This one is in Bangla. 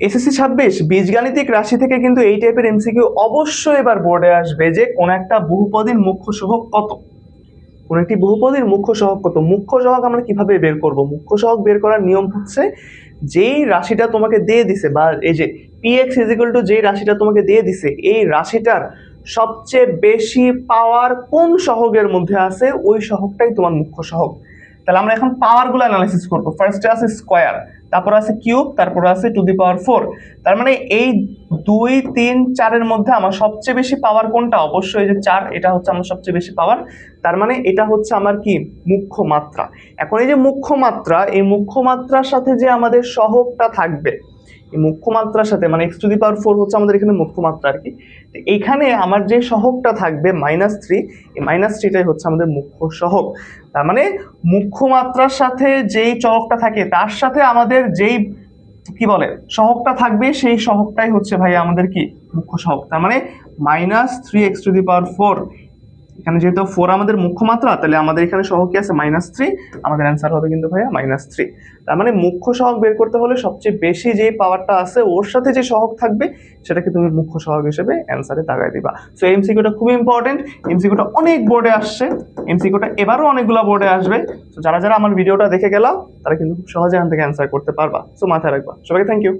এসএসসি 26 বীজগাণিতিক রাশি থেকে কিন্তু এই টাইপের এমসিকিউ অবশ্যই এবার বোর্ডে আসবে যে কোন একটা বহুপদীর মুখ্য সহগ কত। কোন একটি বহুপদীর মুখ্য সহগ কত। মুখ্য সহগ আমরা কিভাবে বের করব? মুখ্য সহগ বের করার নিয়ম হচ্ছে যেই রাশিটা তোমাকে দিয়ে দিছে, বা এই যে px = যেই রাশিটা তোমাকে দিয়ে দিছে, এই রাশিটার সবচেয়ে বেশি পাওয়ার কোন সহগের মধ্যে আছে ওই সহগটাই তোমার মুখ্য সহগ। তাহলে আমরা এখন পাওয়ারগুলো অ্যানালাইসিস করব। ফার্স্টে আছে স্কয়ার, তারপর আছে কিউব, তারপর আছে টু দি পাওয়ার 4। তার মানে এই 2 3 4 এর মধ্যে আমার সবচেয়ে বেশি পাওয়ার কোনটা? অবশ্যই যে 4, এটা হচ্ছে আমার সবচেয়ে বেশি পাওয়ার। তার মানে এটা হচ্ছে আমার কি? মুখ্য মাত্রা। এখন এই যে মুখ্য মাত্রা, এই মুখ্য মাত্রার সাথে যে আমাদের সহগটা থাকবে, এই মুখ্য মাত্রার সাথে মানে x⁴ হচ্ছে আমাদের এখানে মুখ্য মাত্রা আর কি। এইখানে আমার যে সহগটা থাকবে -3, এই -3টাই হচ্ছে আমাদের মুখ্য সহগ। তার মানে মুখ্য মাত্রার সাথে যেই চলকটা থাকে তার সাথে আমাদের যেই কি বলে সহগটা থাকবে, সেই সহগটাই হচ্ছে ভাই আমাদের কি? মুখ্য সহগ। তার মানে -3x⁴। এখানে যেহেতু 4 আমাদের মুখ্য মাত্রা, তাহলে আমাদের এখানে সহগ কি আছে? -3। আমাদের অ্যান্সার হবে কিন্তু ভাইয়া -3। তার মানে মুখ্য সহগ বের করতে হলে সবচেয়ে বেশি যে পাওয়ারটা আছে ওর সাথে যে সহগ থাকবে সেটাকে তুমি মুখ্য সহগ হিসেবে অ্যান্সারে দাগায় দিবা। সো এমসিকিউটা খুব ইম্পর্টেন্ট। এমসিকিউটা অনেক বোর্ডে আসছে, এমসিকিউটা এবারও অনেকগুলো বোর্ডে আসবে। তো যারা যারা আমার ভিডিওটা দেখে গেলা তারা কিন্তু খুব সহজে এখান থেকে অ্যান্সার করতে পারবা। সো মাথায় রাখবা। সবাইকে থ্যাংক ইউ।